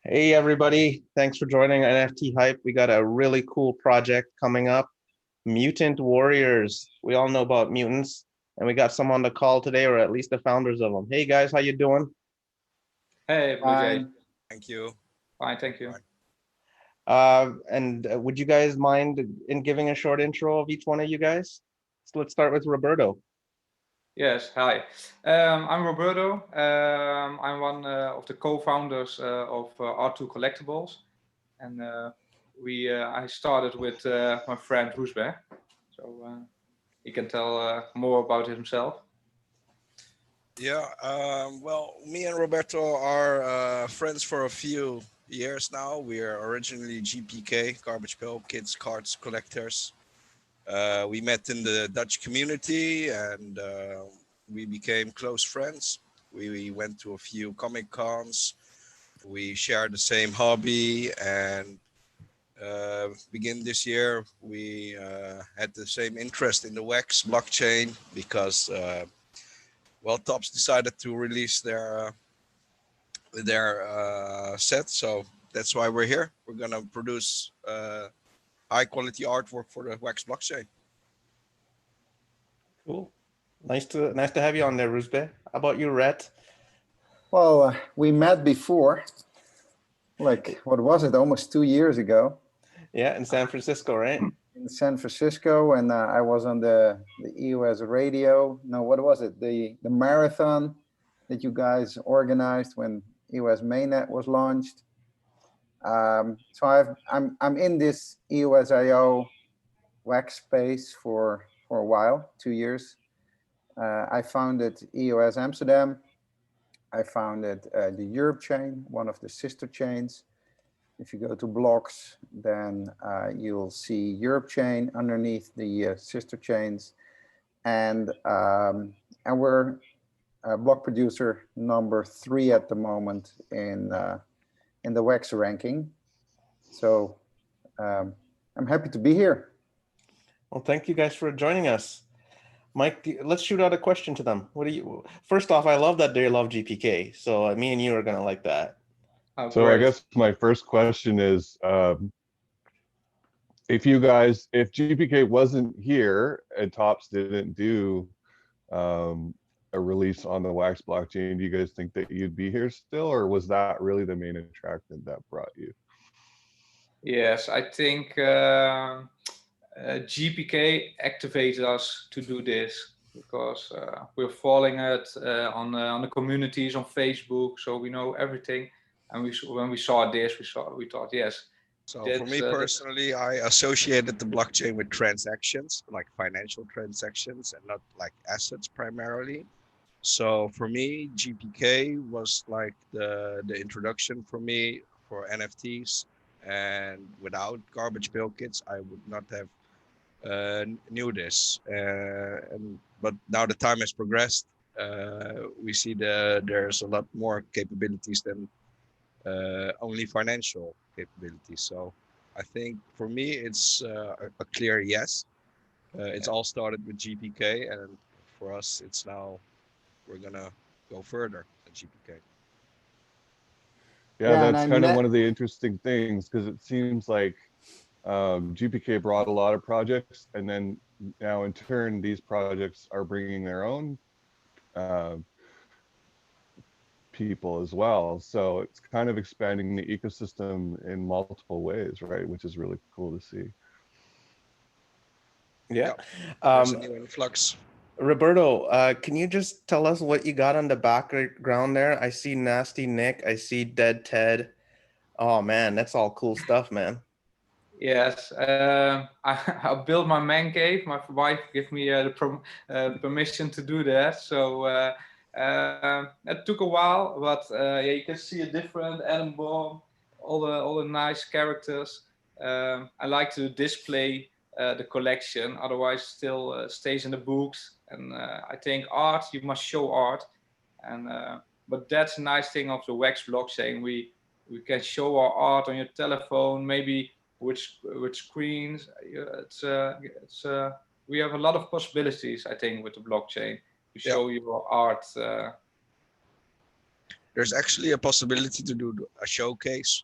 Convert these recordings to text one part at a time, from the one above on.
Hey everybody, thanks for joining NFT Hype. We got a really cool project coming up, Mutant Warriors. We all know about mutants, and we got some on the call today, or at least the founders of them. Hey guys, how you doing? Hey, Bluejay. Thank you. Fine, thank you. And would you guys mind in giving a short intro of each one of you guys? So let's start with Roberto. Yes, hi. I'm Roberto. I'm one of the co-founders of R2 Collectibles, and I started with my friend Roesberg, so he can tell more about himself. Yeah, well, me and Roberto are friends for a few years now. We are originally GPK, Garbage Pail Kids Cards Collectors. We met in the Dutch community and we became close friends. We went to a few Comic Cons. We shared the same hobby, and begin this year, we had the same interest in the WAX blockchain because well, Tops decided to release their set, so that's why we're here. We're gonna produce high quality artwork for the Wax blockchain. Cool. Nice to have you on there, Rusbe. How about you, Rhett? Well, we met before, like, what was it, almost 2 years ago. Yeah, in San Francisco, right? In San Francisco, and I was on the EOS radio. No, what was it? The marathon that you guys organized when EOS mainnet was launched. So I'm in this EOS.io wax space for a while, 2 years. I founded EOS Amsterdam. I founded the Europe chain, one of the sister chains. If you go to blocks, then you'll see Europe chain underneath the sister chains, and we're block producer number 3 at the moment in the WAX ranking. So I'm happy to be here. Well, thank you guys for joining us. Mike, let's shoot out a question to them. What do you? First off, I love that they love GPK, so me and you are gonna like that. Oh, So great. I guess my first question is, if GPK wasn't here and Tops didn't do a release on the Wax blockchain, do you guys think that you'd be here still, or was that really the main attractant that brought you? Yes, I think GPK activated us to do this because we're following it on the communities on Facebook, so we know everything. And when we saw this, we thought, yes. So for me personally, I associated the blockchain with transactions, like financial transactions, and not like assets primarily. So for me, GPK was like the introduction for me for NFTs, and without Garbage Pail Kids, I would not have knew this. But now the time has progressed. We see there's a lot more capabilities than only financial capabilities. So I think for me, it's a clear yes. It's all started with GPK, and for us, it's now we're gonna go further than GPK. Yeah, that's kind of one of the interesting things, because it seems like GPK brought a lot of projects, and then now in turn, these projects are bringing their own people as well. So it's kind of expanding the ecosystem in multiple ways, right? Which is really cool to see. Yeah. There's a new influx. Roberto, can you just tell us what you got on the background there? I see Nasty Nick. I see Dead Ted. Oh man, that's all cool stuff, man. Yes, I built my man cave. My wife gave me the permission to do that. So it took a while, but yeah, you can see a different Adam Bomb, all the nice characters. I like to display the collection, otherwise it still stays in the books. And I think art, you must show art. And but that's a nice thing of the Wax blockchain. We can show our art on your telephone, maybe which screens. We have a lot of possibilities, I think, with the blockchain to show your art. There's actually a possibility to do a showcase.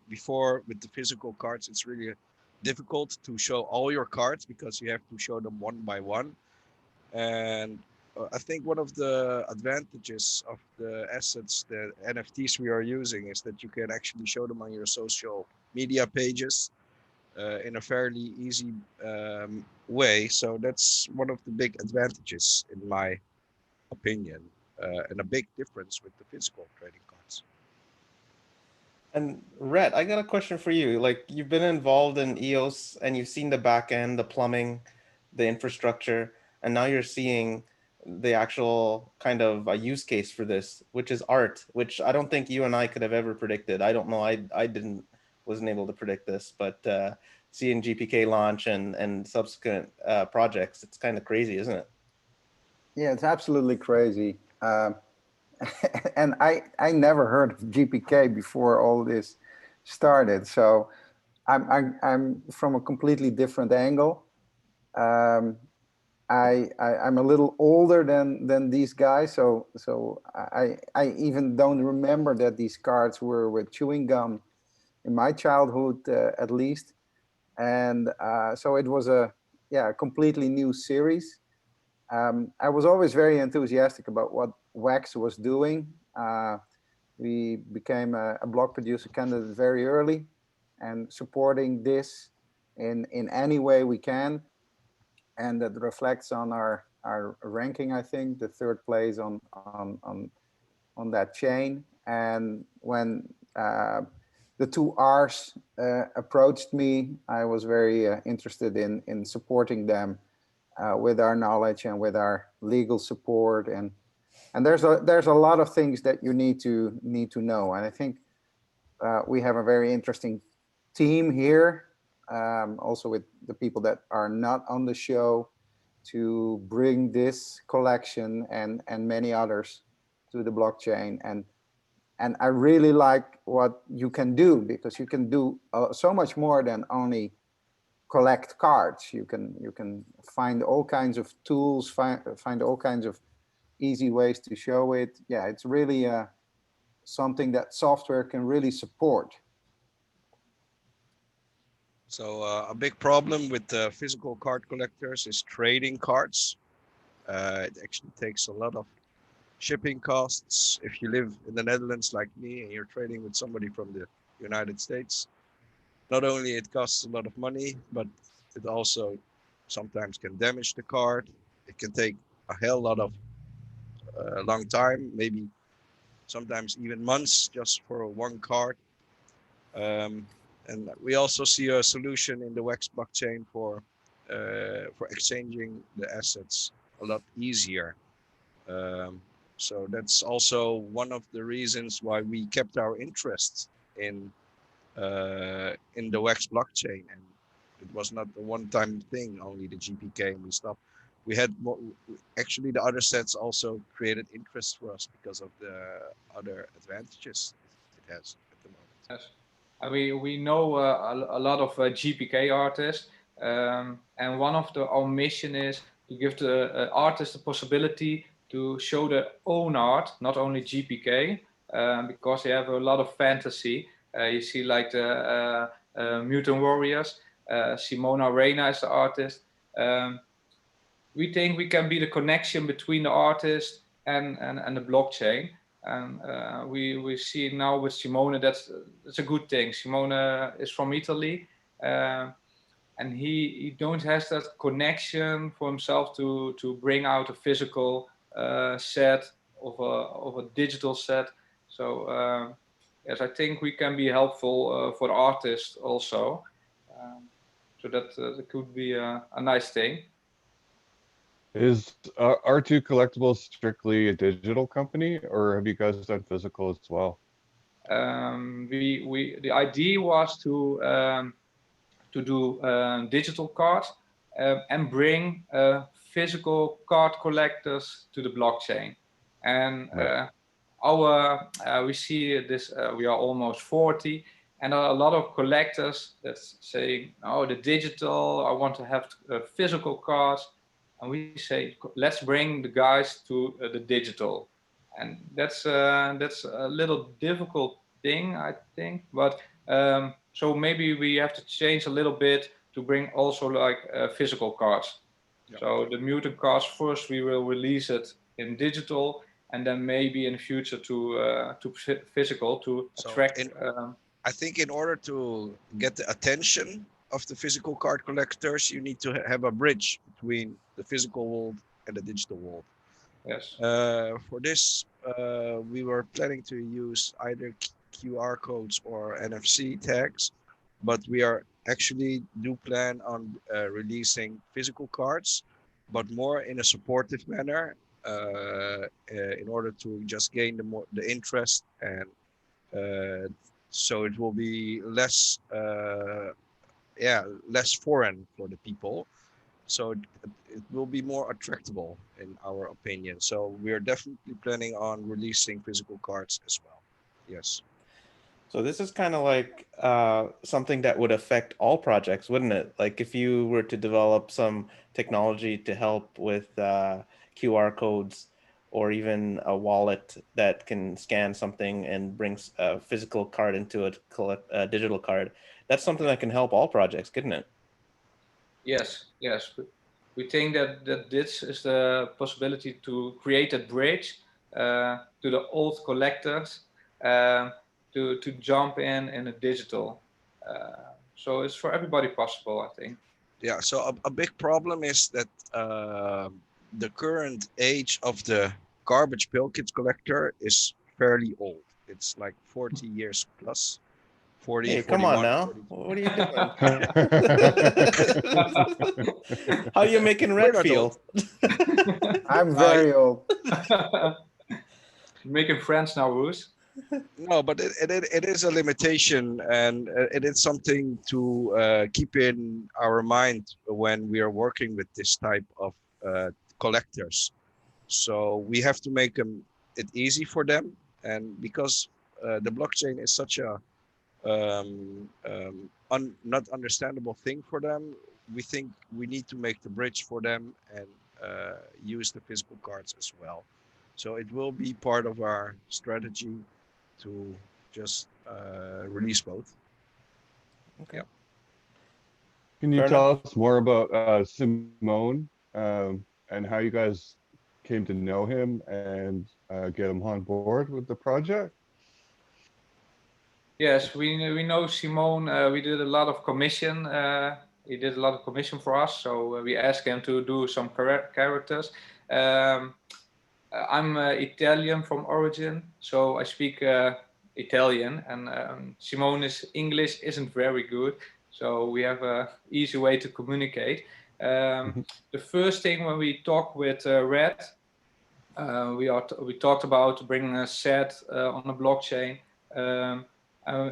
Before with the physical cards, it's really difficult to show all your cards because you have to show them one by one. And I think one of the advantages of the assets, the NFTs we are using, is that you can actually show them on your social media pages in a fairly easy way. So that's one of the big advantages, in my opinion, and a big difference with the physical trading cards. And Rhett, I got a question for you. Like, you've been involved in EOS and you've seen the back end, the plumbing, the infrastructure, and now you're seeing the actual kind of a use case for this, which is art, which I don't think you and I could have ever predicted. I don't know. I wasn't able to predict this, but seeing GPK launch and subsequent projects, it's kind of crazy, isn't it? Yeah, it's absolutely crazy. And I never heard of GPK before all this started. So I'm from a completely different angle. I'm a little older than these guys, so I even don't remember that these cards were with chewing gum in my childhood, at least. And so it was a completely new series. I was always very enthusiastic about what Wax was doing. We became a block producer candidate very early, and supporting this in any way we can, and that reflects on our ranking. I think the third place on that chain. And when the two R's approached me, I was very interested in supporting them with our knowledge and with our legal support. And there's a lot of things that you need to know. And I think we have a very interesting team here, also with the people that are not on the show, to bring this collection and many others to the blockchain. And I really like what you can do, because you can do so much more than only collect cards. You can find all kinds of tools, find all kinds of easy ways to show it. Yeah, it's really something that software can really support. So a big problem with the physical card collectors is trading cards. It actually takes a lot of shipping costs. If you live in the Netherlands like me and you're trading with somebody from the United States, not only it costs a lot of money, but it also sometimes can damage the card. It can take a hell lot of long time, maybe sometimes even months just for one card. And we also see a solution in the Wax blockchain for exchanging the assets a lot easier. So that's also one of the reasons why we kept our interest in the Wax blockchain, and it was not a one-time thing, only the GPK, and we stopped. We had more, actually the other sets also created interest for us because of the other advantages it has at the moment. Yes. We know a lot of GPK artists, and one of our mission is to give the artist the possibility to show their own art, not only GPK, because they have a lot of fantasy. You see, like the Mutant Warriors, SIMONE Reina is the artist. We think we can be the connection between the artist and the blockchain. And we see now with SIMONE, that's a good thing. SIMONE is from Italy, and he don't have that connection for himself to bring out a physical set of a digital set. So yes, I think we can be helpful for the artists also. So that could be a nice thing. Is R2 Collectibles strictly a digital company, or have you guys done physical as well? The idea was to do digital cards and bring physical card collectors to the blockchain. And we see this. We are almost 40, and a lot of collectors that's saying, "Oh, the digital. I want to have physical cards." And we say, let's bring the guys to the digital. and that's a little difficult thing, I think. But so maybe we have to change a little bit to bring also like physical cards. Yeah. So the Mutant cards first we will release it in digital, and then maybe in the future to physical to So attract. I think in order to get the attention of the physical card collectors, you need to have a bridge between the physical world and the digital world. Yes. For this, we were planning to use either QR codes or NFC tags, but we are actually do plan on releasing physical cards, but more in a supportive manner, in order to just gain the interest, and so it will be less less foreign for the people, so it will be more attractable in our opinion. So we are definitely planning on releasing physical cards as well. Yes. So this is kind of like something that would affect all projects, wouldn't it? Like if you were to develop some technology to help with QR codes, or even a wallet that can scan something and brings a physical card into a digital card, that's something that can help all projects, couldn't it? Yes, yes. We think that this is the possibility to create a bridge to the old collectors, to jump in a digital. So it's for everybody possible, I think. Yeah. So a big problem is that the current age of the garbage pail kit collector is fairly old. It's like 40 years plus. 40, Hey, come on 41, now. 42. What are you doing? How you making We're Rhett not feel? I'm very old. Making friends now, Roos. No, but it is a limitation, and it is something to keep in our mind when we are working with this type of collectors. So we have to make it easy for them, and because the blockchain is such a not understandable thing for them, we think we need to make the bridge for them and use the physical cards as well. So it will be part of our strategy to just release both. Okay. Yeah. Can you Fair tell us more about Simone, and how you guys came to know him and get him on board with the project? Yes, we know Simone. We did a lot of commission. He did a lot of commission for us, so we asked him to do some characters. I'm Italian from origin, so I speak Italian, and Simone's English isn't very good, so we have an easy way to communicate. The first thing when we talked with Rhett, we talked about bringing a set on a blockchain.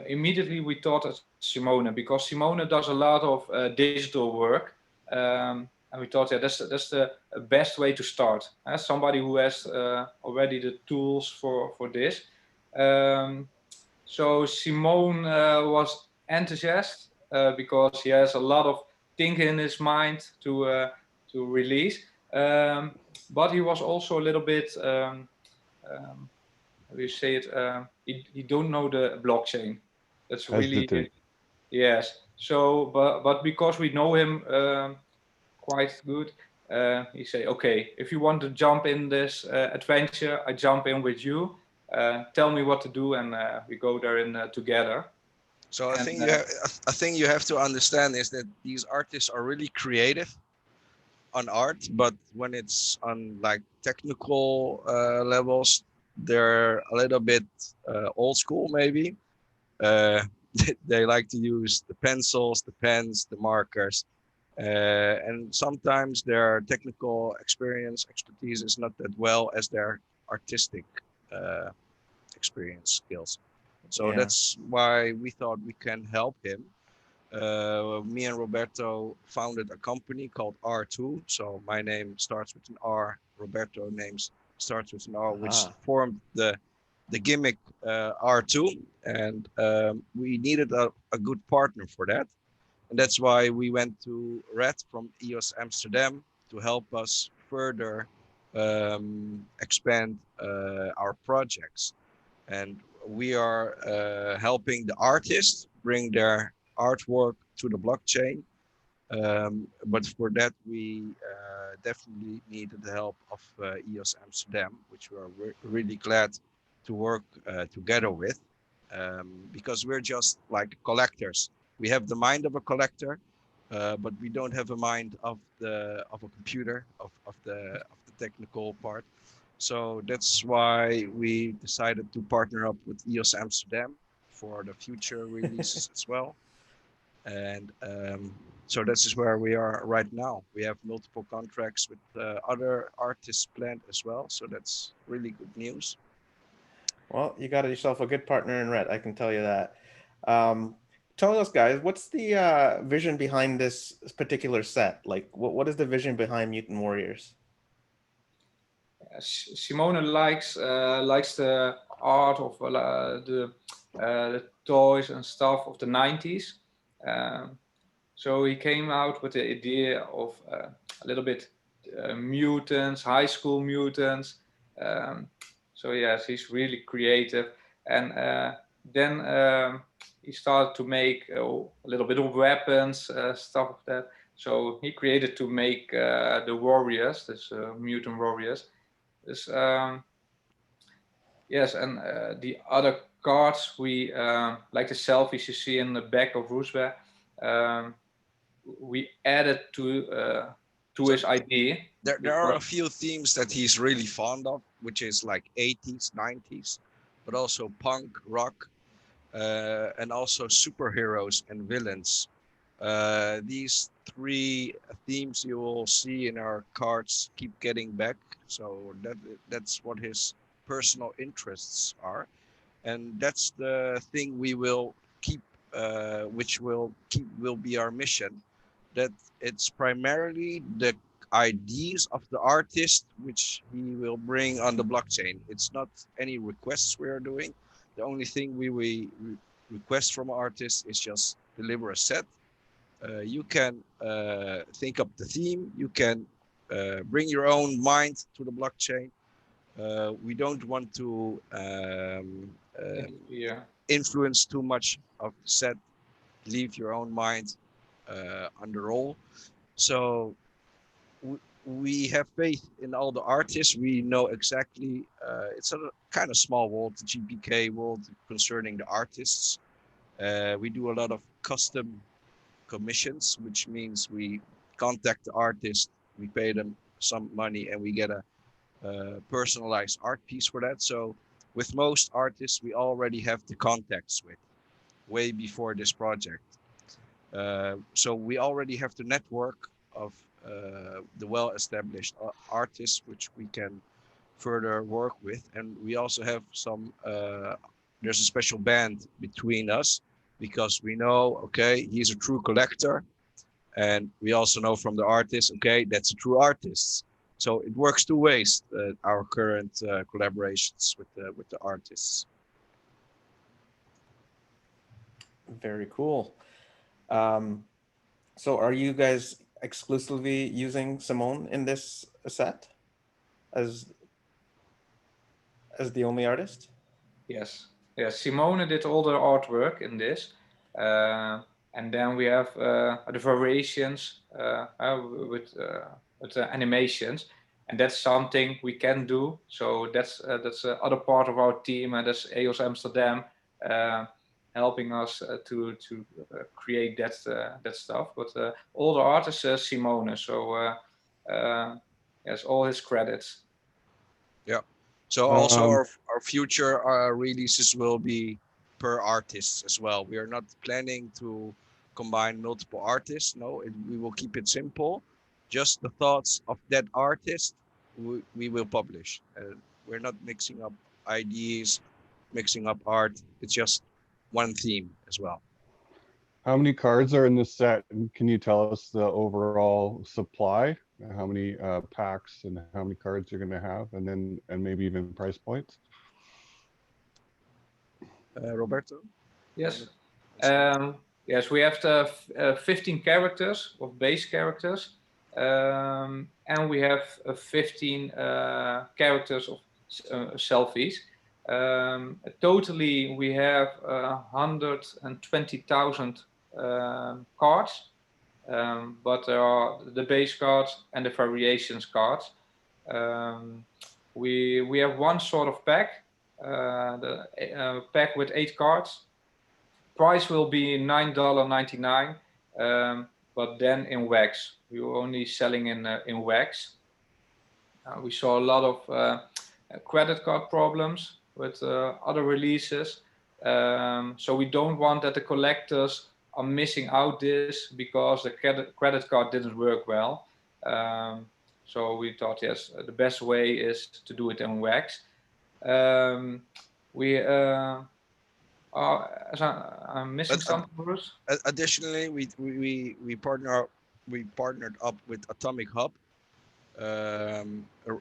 Immediately we thought of Simone, because Simone does a lot of digital work, and we thought, yeah, that's the best way to start. Somebody who has already the tools for this. So Simone was enthusiastic because he has a lot of thinking in his mind to release. But he was also a little bit, how do you say it? He don't know the blockchain. That's really, Hesitant. yes. So, but because we know him quite good, he say, okay, if you want to jump in this adventure, I jump in with you. Tell me what to do, and we go there in together. So I And, think you have to understand is that these artists are really creative on art, but when it's on like technical levels, they're a little bit old school maybe. Uh, they like to use the pencils, the pens, the markers, and sometimes their technical expertise is not that well as their artistic uh, experience skills. So Yeah. that's why we thought we can help him. Me and Roberto founded a company called R2. So my name starts with an R. Roberto names starts with an R, which formed the gimmick R2. And we needed a good partner for that. And that's why we went to Rhett from EOS Amsterdam to help us further expand our projects. And we are helping the artists bring their artwork to the blockchain. But for that, we definitely needed the help of EOS Amsterdam, which we are really glad to work together with, because we're just like collectors. We have the mind of a collector, but we don't have a mind of a computer, of the technical part. So that's why we decided to partner up with EOS Amsterdam for the future releases as well. And so this is where we are right now. We have multiple contracts with other artists planned as well. So that's really good news. Well, you got yourself a good partner in Rhett, I can tell you that. Tell us, guys, what's the vision behind this particular set? Like, what is the vision behind Mutant Warriors? Simone likes the art of the toys and stuff of the 90s. So he came out with the idea of a little bit mutants, high school mutants. So yes, he's really creative. And then he started to make a little bit of weapons, stuff like that. So he created to make the warriors, this mutant warriors. Dus, yes, and the other cards we like the selfies you see in the back of Roosbeck, we added to his idea. There are a few themes that he's really fond of, which is like 80s, 90s, but also punk, rock, and also superheroes and villains. These three themes you will see in our cards keep getting back. So that's what his personal interests are. And that's the thing we will keep, which will be our mission. That it's primarily the ideas of the artist which he will bring on the blockchain. It's not any requests we are doing. The only thing we request from artists is just deliver a set. You can think up the theme. You can bring your own mind to the blockchain. We don't want to influence too much of the set. Leave your own mind on the roll. So we have faith in all the artists. We know exactly, it's a kind of small world, the GPK world concerning the artists. We do a lot of custom commissions, which means we contact the artist, we pay them some money, and we get a personalized art piece for that. So with most artists, we already have the contacts with way before this project. So we already have the network of the well-established artists which we can further work with. And we also have some, there's a special band between us, because we know, okay, he's a true collector. And we also know from the artist, okay, that's a true artist. So it works two ways, our current collaborations with the artists. Very cool. So are you guys exclusively using Simone in this set as the only artist? Yes. Yes, Simone did all the artwork in this. And then we have the variations with the animations. And that's something we can do. So that's the other part of our team, and that's EOS Amsterdam helping us to create that stuff. But all the artists Simone. So yes, all his credits. Yeah. So also our future releases will be per artist as well. We are not planning to combine multiple artists. No, we will keep it simple. Just the thoughts of that artist, we will publish. We're not mixing up ideas, mixing up art. It's just one theme as well. How many cards are in this set? And can you tell us the overall supply? How many packs and how many cards you're going to have, and maybe even price points? Roberto? Yes. Yes, we have the 15 characters of base characters. and we have 15 characters of selfies. Totally, we have 120,000 cards, but there are the base cards and the variations cards. We have one sort of pack, the pack with 8 cards. Price will be $9.99, but then in wax. We were only selling in wax. We saw a lot of credit card problems with other releases. So we don't want that the collectors are missing out this because the credit card didn't work well. So we thought, yes, the best way is to do it in wax. I'm missing something, Bruce? Additionally, we partnered up with Atomic Hub.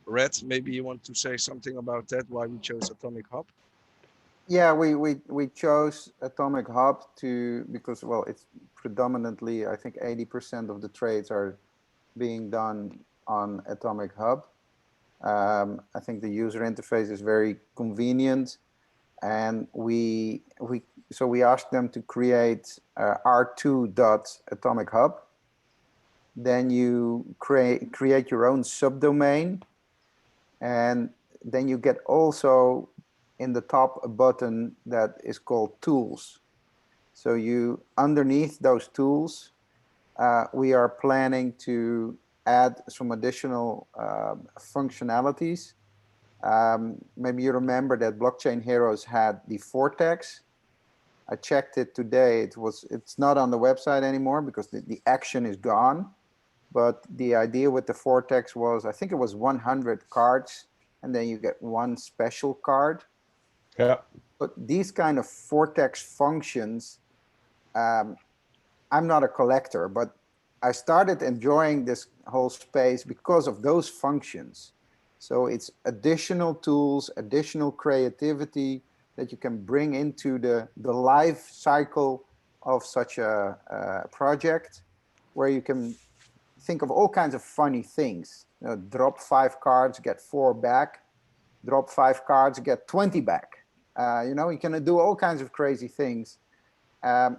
Rhett, maybe you want to say something about that, why we chose Atomic Hub? Yeah, we chose Atomic Hub because, well, it's predominantly, I think 80% of the trades are being done on Atomic Hub. I think the user interface is very convenient, and so we asked them to create r2.atomic hub. Then you create your own subdomain, and then you get also in the top a button that is called tools. So underneath those tools, we are planning to add some additional functionalities. Maybe you remember that Blockchain Heroes had the Vortex. I checked it today. It's not on the website anymore because the action is gone. But the idea with the Vortex was, I think it was 100 cards, and then you get one special card. Yeah. But these kind of Vortex functions, I'm not a collector, but I started enjoying this whole space because of those functions. So it's additional tools, additional creativity that you can bring into the life cycle of such a project, where you can think of all kinds of funny things. Drop 5 cards, get 4 back. Drop 5 cards, get 20 back. You can do all kinds of crazy things.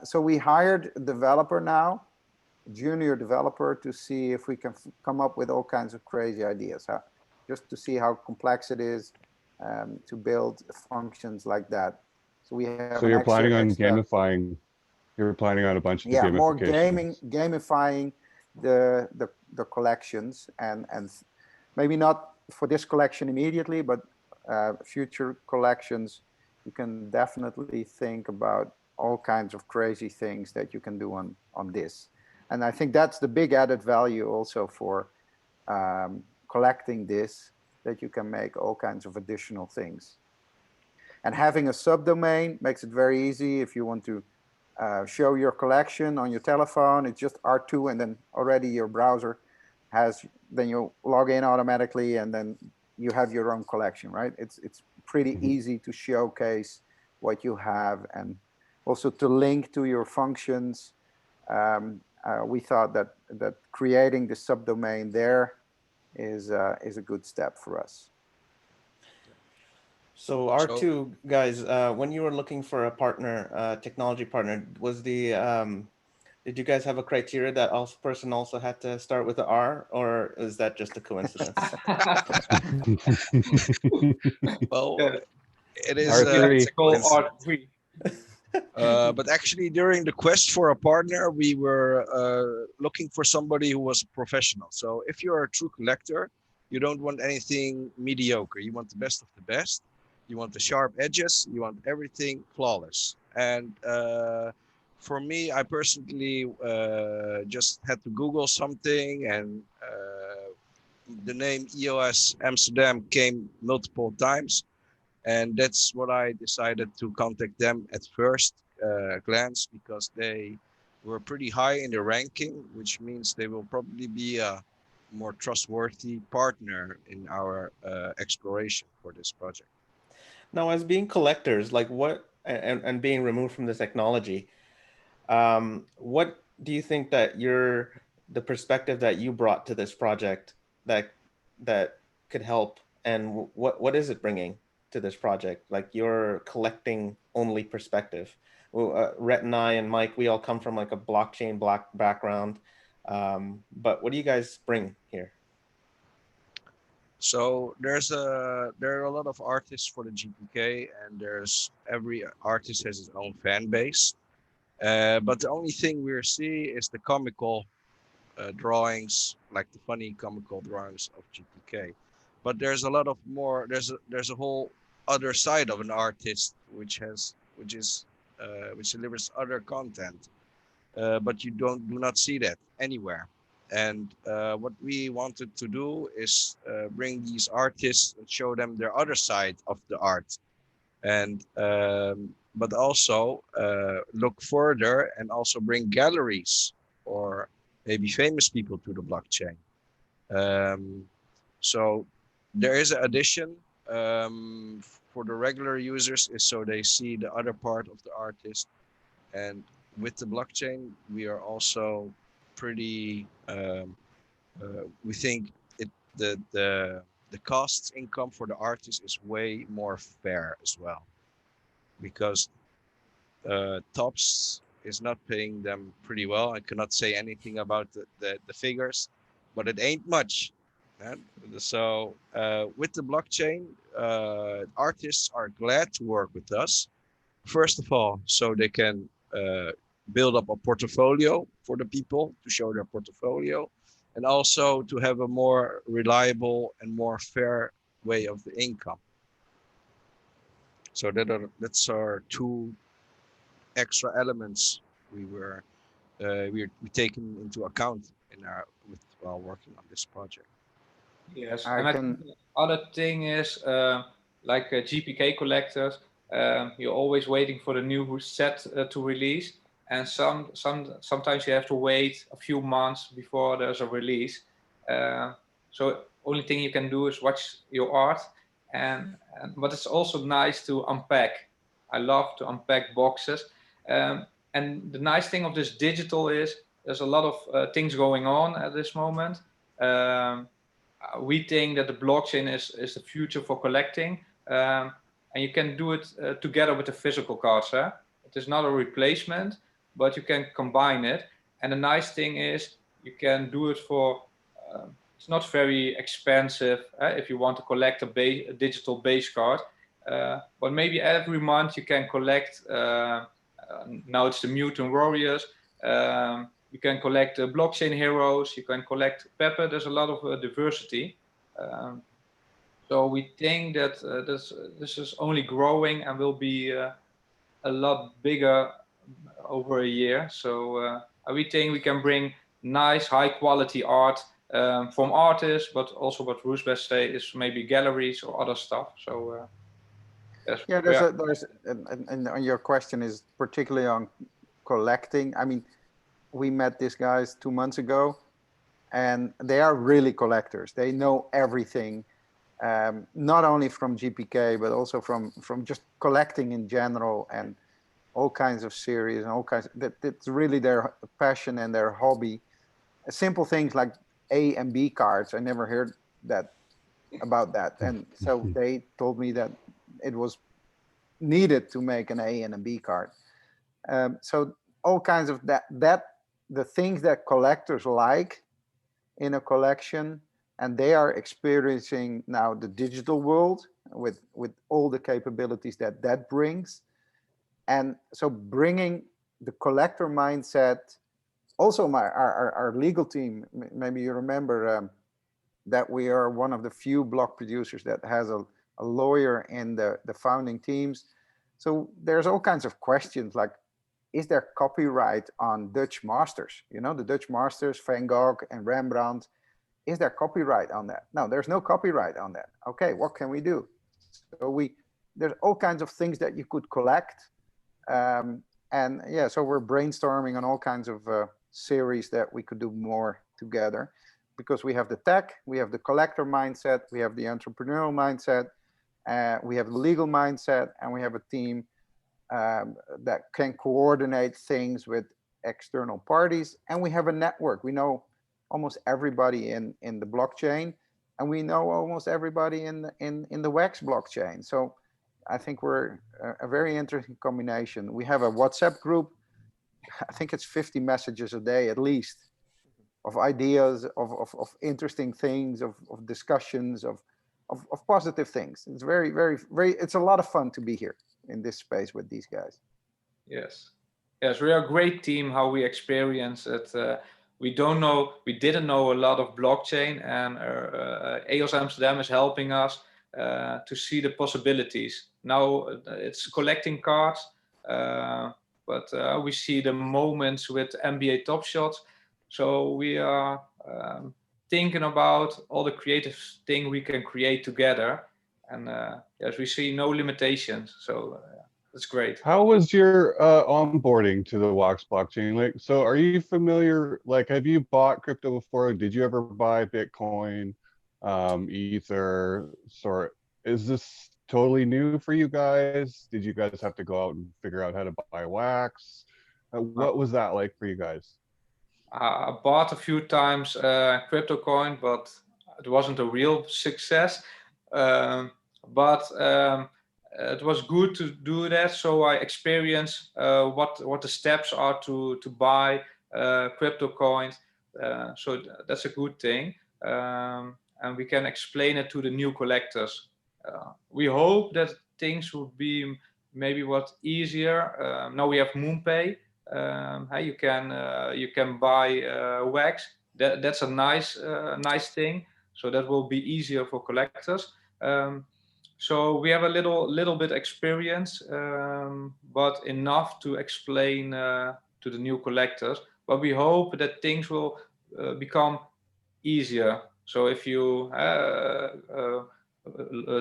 So we hired a developer now, junior developer, to see if we can come up with all kinds of crazy ideas, just to see how complex it is to build functions like that. So we have. So you're planning on gamifying. You're planning on a bunch of gamification. More gamifying the collections, and maybe not for this collection immediately, but future collections, you can definitely think about all kinds of crazy things that you can do on this. And I think that's the big added value also for collecting this, that you can make all kinds of additional things. And having a subdomain makes it very easy. If you want to show your collection on your telephone, it's just R2, and then already your browser then you log in automatically, and then you have your own collection, right? It's pretty easy to showcase what you have, and also to link to your functions. We thought that creating the subdomain there is a good step for us. So R2 guys, when you were looking for a partner, technology partner, did you guys have a criteria that person also had to start with the R, or is that just a coincidence? Well, it is R3. But actually, during the quest for a partner, we were looking for somebody who was a professional. So if you're a true collector, you don't want anything mediocre. You want the best of the best. You want the sharp edges. You want everything flawless. And for me, I personally just had to Google something, and the name EOS Amsterdam came multiple times. And that's what I decided to contact them at first glance, because they were pretty high in the ranking, which means they will probably be a more trustworthy partner in our exploration for this project. Now, as being collectors, like and being removed from the technology, what do you think that the perspective that you brought to this project that could help, and what is it bringing to this project? Like your collecting only perspective. Well, Rhett and I and Mike, we all come from like a blockchain background, but what do you guys bring here? So there are a lot of artists for the GPK, and every artist has his own fan base. But the only thing we see is the comical drawings, like the funny comical drawings of GPK. But there's a lot of more. There's a whole other side of an artist which delivers other content, but you do not see that anywhere. And what we wanted to do is bring these artists and show them their other side of the art, and but also look further and also bring galleries or maybe famous people to the blockchain. So there is an addition for the regular users, is so they see the other part of the artist. And with the blockchain, we are also pretty. We think the cost income for the artist is way more fair as well, because Tops is not paying them pretty well. I cannot say anything about the figures, but it ain't much. So with the blockchain, artists are glad to work with us. First of all, so they can build up a portfolio for the people to show their portfolio, and also to have a more reliable and more fair way of the income. So that's our two extra elements we're taking into account while working on this project. Yes, and I think the other thing is like GPK collectors, you're always waiting for the new set to release, and sometimes you have to wait a few months before there's a release. So only thing you can do is watch your art, but it's also nice to unpack. I love to unpack boxes, and the nice thing of this digital is there's a lot of things going on at this moment. We think that the blockchain is the future for collecting, and you can do it together with the physical cards. It is not a replacement, but you can combine it. And the nice thing is you can do it for, it's not very expensive if you want to collect a digital base card, but maybe every month you can collect, now it's the Mutant Warriors, you can collect blockchain heroes, you can collect Pepper. There's a lot of diversity. So we think that this is only growing and will be a lot bigger over a year. So we think we can bring nice, high quality art from artists, but also what Roosbeth say is maybe galleries or other stuff. So yes. Yeah, and your question is particularly on collecting. I mean, we met these guys 2 months ago, and they are really collectors. They know everything, not only from GPK, but also from just collecting in general, and all kinds of series and all kinds. That's really their passion and their hobby. Simple things like A and B cards. I never heard about that, and so they told me that it was needed to make an A and a B card. So all kinds of the things that collectors like in a collection, and they are experiencing now the digital world with all the capabilities that brings. And so bringing the collector mindset, also our legal team, maybe you remember that we are one of the few block producers that has a lawyer in the founding teams. So there's all kinds of questions like, is there copyright on Dutch masters? You know, the Dutch masters, Van Gogh and Rembrandt, is there copyright on that? No, there's no copyright on that. Okay, what can we do? So there's all kinds of things that you could collect. And yeah, so we're brainstorming on all kinds of series that we could do more together, because we have the tech, we have the collector mindset, we have the entrepreneurial mindset, we have the legal mindset, and we have a team that can coordinate things with external parties, and we have a network. We know almost everybody in the blockchain, and we know almost everybody in the Wax blockchain. So I think we're a very interesting combination. We have a WhatsApp group. I think it's 50 messages a day at least, of ideas, of interesting things, of discussions, of positive things. It's very, very, very, it's a lot of fun to be here in this space with these guys. Yes. Yes, we are a great team, how we experience it. We didn't know a lot of blockchain, and EOS Amsterdam is helping us to see the possibilities. Now it's collecting cards, but we see the moments with NBA Top Shots. So we are thinking about all the creative thing we can create together. And yes, we see no limitations. So that's great. How was your onboarding to the Wax blockchain? Like, so are you familiar, like, have you bought crypto before? Did you ever buy Bitcoin, Ether, sort? Is this totally new for you guys? Did you guys have to go out and figure out how to buy Wax? What was that like for you guys? I bought a few times crypto coin, but it wasn't a real success. It was good to do that, so I experienced what the steps are to buy crypto coins. So that's a good thing, and we can explain it to the new collectors. We hope that things will be maybe easier. Now we have MoonPay. You can buy Wax. That's a nice thing. So that will be easier for collectors. So we have a little bit experience, but enough to explain to the new collectors. But we hope that things will become easier. So if you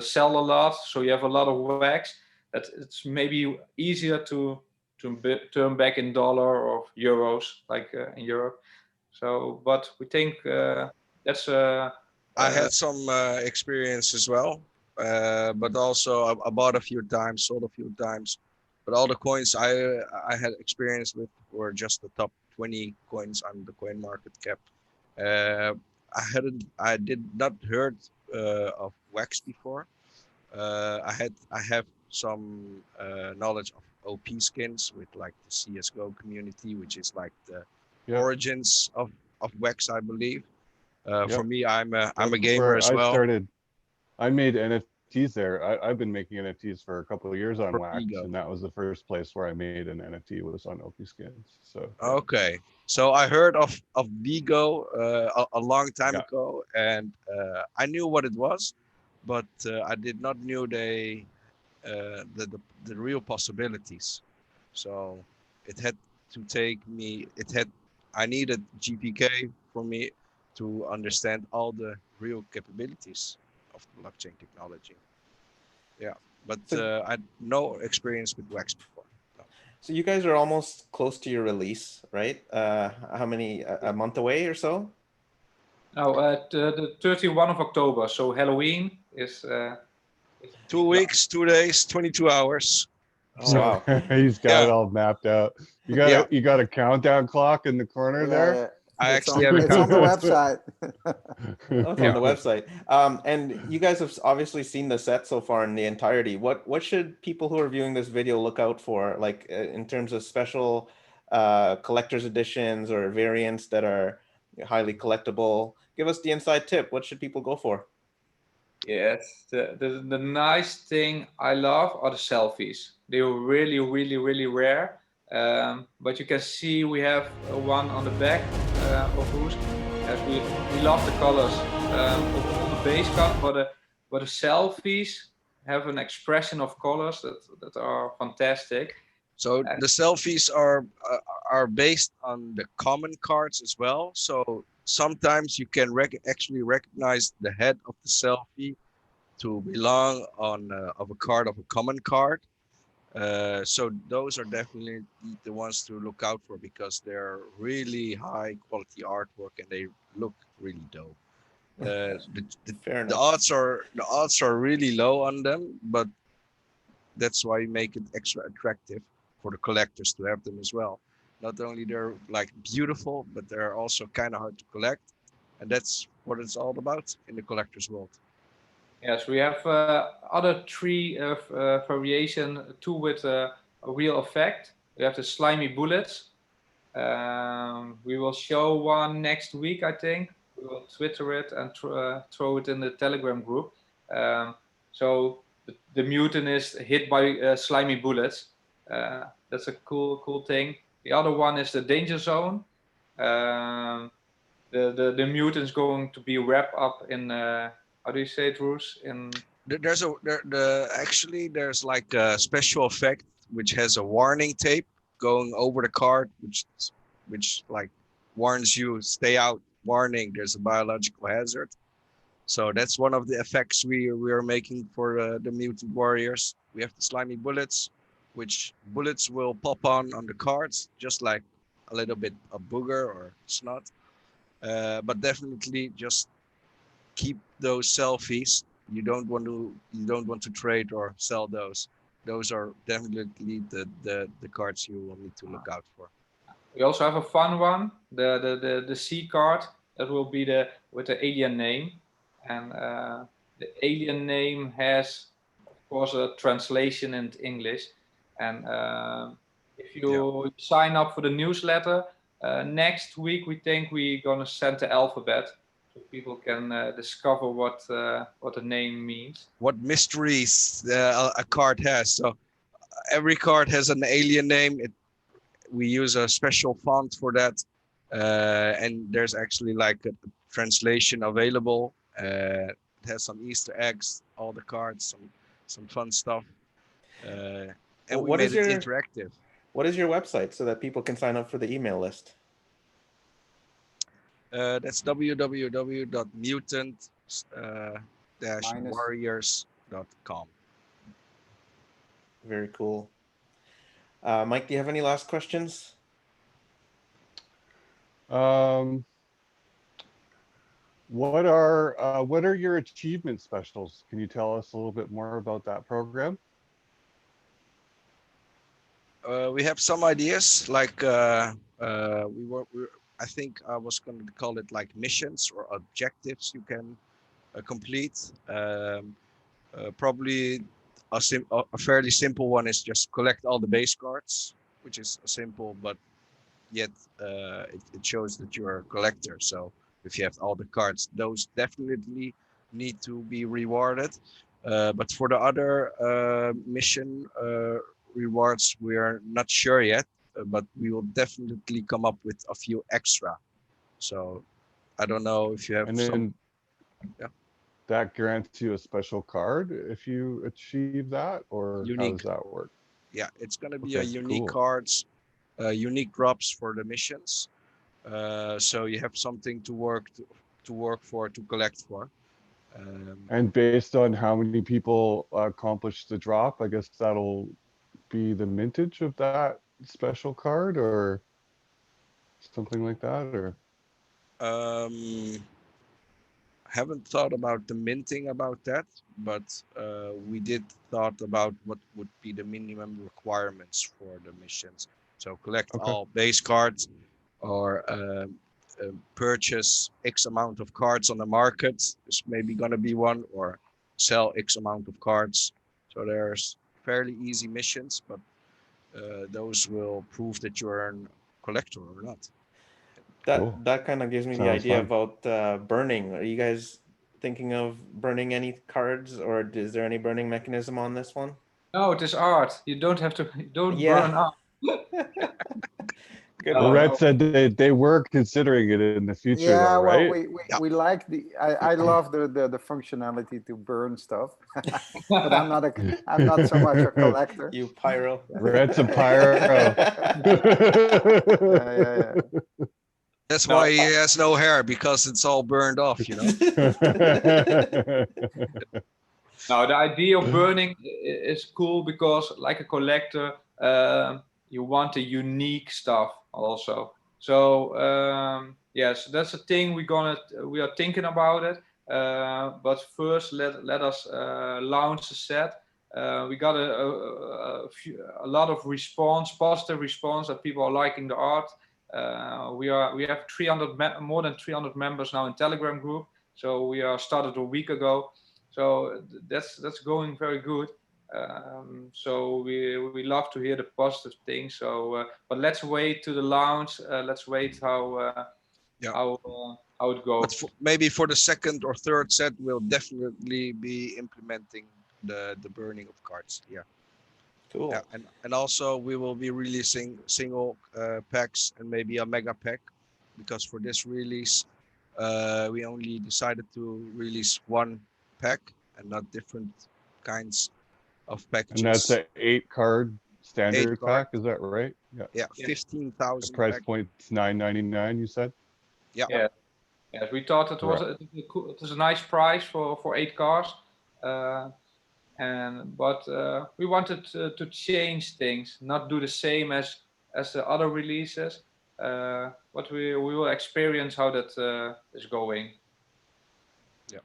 sell a lot, so you have a lot of Wax, that it's maybe easier to turn back in dollar or euros, like in Europe. So, but we think that's. I had some experience as well, but also I bought a few times, sold a few times. But all the coins I had experience with were just the top 20 coins on the coin market cap. I did not heard of Wax before. I have some knowledge of OP skins with like the CS:GO community, which is like the origins of Wax, I believe. For me, I'm a gamer as well. I made NFTs there. I've been making NFTs for a couple of years on Wax, and that was the first place where I made an NFT was on OP skins. So okay, so I heard of Vigo a long time ago, and I knew what it was, but I did not knew the real possibilities. So it had to take me. I needed GPK for me to understand all the real capabilities of the blockchain technology. Yeah, but I had no experience with Wax before. No. So you guys are almost close to your release, right? How many, a month away or so? No, the 31 of October. So Halloween is 2 weeks, 2 days, 22 hours. Oh, wow. He's got it all mapped out. You got a countdown clock in the corner there. Yeah. I It's actually on, have it's on the website. Oh, it's on the website. And you guys have obviously seen the set so far in the entirety. What should people who are viewing this video look out for, like in terms of special collector's editions or variants that are highly collectible? Give us the inside tip. What should people go for? Yes, the nice thing I love are the selfies. They were really, really, really rare. But you can see we have one on the back of Roost. Yes, we love the colors of all the base cut, but the selfies have an expression of colors that are fantastic. So the selfies are based on the common cards as well. So sometimes you can actually recognize the head of the selfie to belong on of a card of a common card. So those are definitely the ones to look out for because they're really high quality artwork and they look really dope. The odds are really low on them, but that's why we make it extra attractive for the collectors to have them as well. Not only they're like beautiful, but they're also kind of hard to collect. And that's what it's all about in the collector's world. Yes, we have other 3 variation, 2 with a real effect. We have the slimy bullets. We will show one next week, I think. We will Twitter it and throw it in the Telegram group. So the mutant is hit by slimy bullets. That's a cool thing. The other one is the danger zone. The mutant is going to be wrapped up in how do you say it, Roos? Actually there's like a special effect which has a warning tape going over the card, which like warns you, stay out, warning, there's a biological hazard. So that's one of the effects we are making for the mutant warriors. We have the slimy bullets, which bullets will pop on the cards, just like a little bit of booger or snot. But definitely just keep those selfies. You don't want to trade or sell those. Those are definitely the cards you will need to look out for. We also have a fun one, the C card. That will be with the alien name, and the alien name has, of course, a translation in English. And if you sign up for the newsletter, next week we think we're gonna send the alphabet so people can discover what the name means. What mysteries a card has. So every card has an alien name. We use a special font for that, and there's actually like a translation available. It has some Easter eggs, all the cards, some fun stuff, and we made it interactive. What is your website so that people can sign up for the email list? That's www.mutant-warriors.com. Very cool. Mike, do you have any last questions? What are your achievement specials? Can you tell us a little bit more about that program? We have some ideas, like I think I was going to call it like missions or objectives you can complete. Probably a fairly simple one is just collect all the base cards, which is simple, but yet it shows that you're a collector. So if you have all the cards, those definitely need to be rewarded. But for the other mission rewards, we are not sure yet, but we will definitely come up with a few extra. So I don't know if you have that grants you a special card if you achieve that, or unique. How does that work? Yeah, it's going to be a unique cards, unique drops for the missions. So you have something to work for, to collect for. And based on how many people accomplish the drop, I guess that'll be the mintage of that special card, or something like that, or haven't thought about the minting about that, but we did thought about what would be the minimum requirements for the missions. So collect all base cards, or purchase X amount of cards on the market is maybe going to be one, or sell X amount of cards. So there's fairly easy missions, but those will prove that you're a collector or not. That kind of gives me the idea about burning. Are you guys thinking of burning any cards, or is there any burning mechanism on this one? No, it is art. You don't have to. Don't burn up. Rhett said they were considering it in the future. Yeah, though, right? well, we like I love the functionality to burn stuff, but I'm not so much a collector. You pyro. Rhett's a pyro. Yeah. That's why he has no hair, because it's all burned off, you know. Now, the idea of burning is cool because, like a collector, you want a unique stuff also. So yes, that's a thing we are thinking about it. But first, let us launch the set. We got a lot of response, positive response, that people are liking the art. We have more than 300 members now in Telegram group. So we are started a week ago. So that's going very good. So we love to hear the positive things. So but let's wait to the launch. Let's wait how it goes. But maybe for the second or third set, we'll definitely be implementing the burning of cards. Yeah. Cool. Yeah, and also we will be releasing single packs and maybe a mega pack, because for this release we only decided to release one pack and not different kinds of packages. And that's an 8-card standard 8-card. pack, is that right? Yeah. Yeah, Yeah. 15,000. The price point's $9.99, you said? Yeah. Yeah. Yes, we thought it was a nice price for 8 cars, but we wanted to change things, not do the same as the other releases. But we will experience how that is going. Yeah.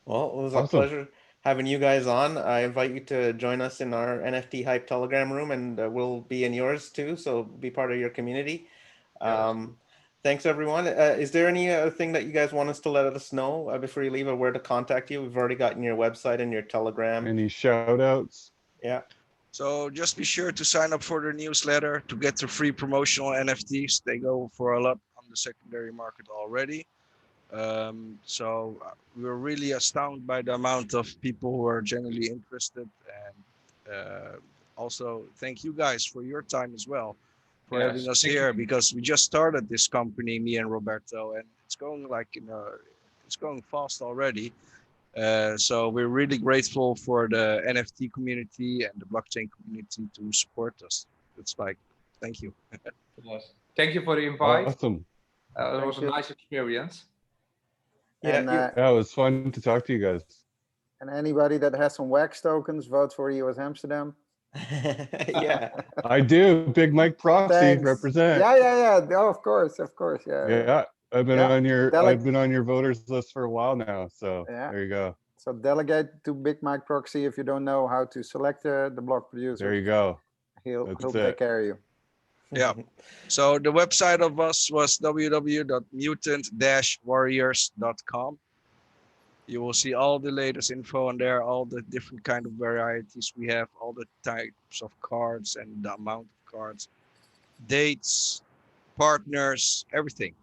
Well, it was a Awesome. pleasure having you guys on. I invite you to join us in our NFT Hype Telegram room, and we'll be in yours too. So be part of your community. Thanks, everyone. Is there any thing that you guys want us to let us know before you leave, or where to contact you? We've already gotten your website and your Telegram. Any shout outs? Yeah. So just be sure to sign up for the newsletter to get the free promotional NFTs. They go for a lot on the secondary market already. So we're really astounded by the amount of people who are genuinely interested. And also thank you guys for your time as well, for having us here, because we just started this company, me and Roberto, and it's going it's going fast already. So we're really grateful for the NFT community and the blockchain community to support us. It's like, thank you. Yes. Thank you for the invite. Awesome. It was a nice experience. Yeah, And, Yeah, it was fun to talk to you guys. and anybody that has some wax tokens, vote for EOS Amsterdam. yeah. I do. Big Mike Proxy, Thanks. represent. Yeah. Oh, of course. Yeah. Yeah, I've been Yeah. on your voters list for a while now. So Yeah. there you go. So delegate to Big Mike Proxy if you don't know how to select the block producer. There you go. He'll That's take it. care of you. Yeah. So the website of us was www.mutant-warriors.com. You will see all the latest info on there, all the different kind of varieties we have, all the types of cards and the amount of cards, dates, partners, everything.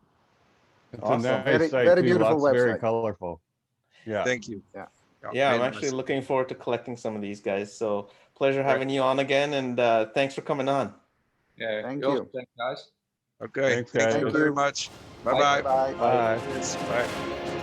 It's Awesome. a nice Very- site. very too. beautiful Lots, very website. colorful. Yeah. Thank you. Yeah. Yeah, I'm very actually nice. looking forward to collecting some of these guys. So pleasure having you on again, and thanks for coming on. Yeah. Thank Also you. thanks, guys. Okay. Thanks, Thank guys. you Thank very you. much. Bye-bye. Bye. Bye. Bye.